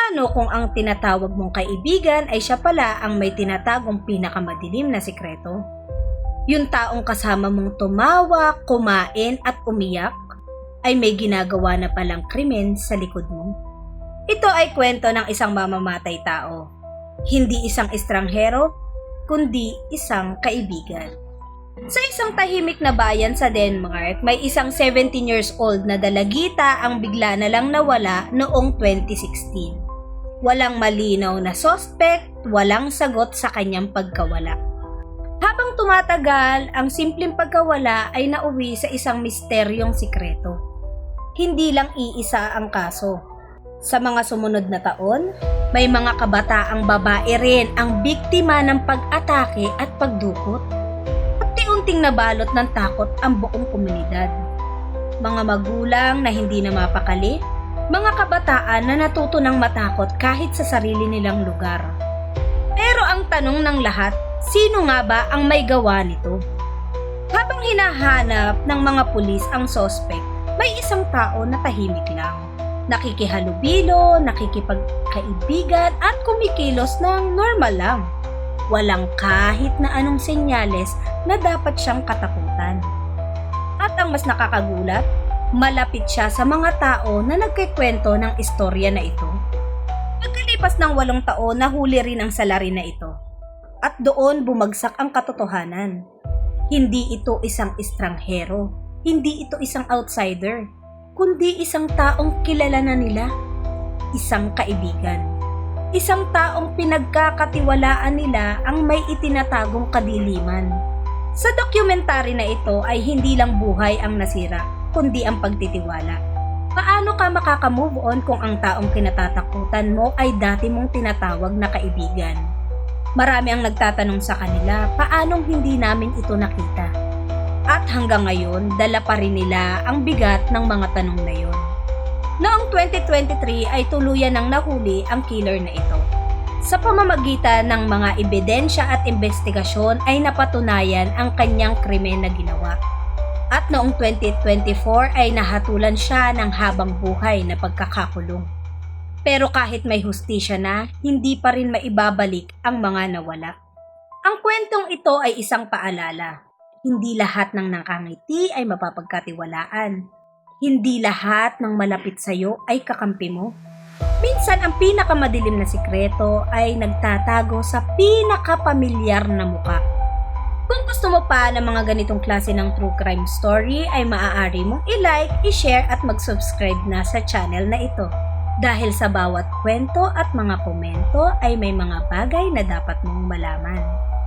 Paano kung ang tinatawag mong kaibigan ay siya pala ang may tinatagong pinakamadilim na sikreto? Yung taong kasama mong tumawa, kumain at umiyak ay may ginagawa na palang krimen sa likod mo. Ito ay kwento ng isang mamamatay tao. Hindi isang estranghero, kundi isang kaibigan. Sa isang tahimik na bayan sa Denmark, may isang 17 years old na dalagita ang bigla na lang nawala noong 2016. Walang malinaw na suspect, walang sagot sa kanyang pagkawala. Habang tumatagal, ang simpleng pagkawala ay nauwi sa isang misteryong sikreto. Hindi lang iisa ang kaso. Sa mga sumunod na taon, may mga kabataang babae rin ang biktima ng pag-atake at pagdukot. Unti-unting nabalot ng takot ang buong komunidad. Mga magulang na hindi na mapakali, mga kabataan na natuto ng matakot kahit sa sarili nilang lugar. Pero ang tanong ng lahat, sino nga ba ang may gawa nito? Habang hinahanap ng mga pulis ang suspect, may isang tao na tahimik lang. Nakikihalubilo, nakikipagkaibigan at kumikilos ng normal lang. Walang kahit na anong senyales na dapat siyang katakutan. At ang mas nakakagulat, malapit siya sa mga tao na nagkikwento ng istorya na ito. Pagkalipas ng 8 taon, nahuli rin ang salarin na ito. At doon bumagsak ang katotohanan. Hindi ito isang estranghero, hindi ito isang outsider, kundi isang taong kilala na nila, isang kaibigan. Isang taong pinagkakatiwalaan nila ang may itinatagong kadiliman. Sa dokumentary na ito ay hindi lang buhay ang nasira, kundi ang pagtitiwala. Paano ka makaka-move on kung ang taong kinatatakutan mo ay dati mong tinatawag na kaibigan? Marami ang nagtatanong sa kanila, paanong hindi namin ito nakita? At hanggang ngayon, dala pa rin nila ang bigat ng mga tanong na yun. Noong 2023 ay tuluyan ng nahuli ang killer na ito. Sa pamamagitan ng mga ebidensya at investigasyon ay napatunayan ang kanyang krimen na ginawa. At noong 2024 ay nahatulan siya ng habang buhay na pagkakakulong. Pero kahit may hustisya na, hindi pa rin maibabalik ang mga nawala. Ang kwentong ito ay isang paalala. Hindi lahat ng nakangiti ay mapapagkatiwalaan. Hindi lahat ng malapit sa'yo ay kakampi mo. Minsan ang pinakamadilim na sikreto ay nagtatago sa pinakapamilyar na muka. Kung gusto mo pa ng mga ganitong klase ng true crime story ay maaari mong i-like, i-share at mag-subscribe na sa channel na ito. Dahil sa bawat kwento at mga komento ay may mga bagay na dapat mong malaman.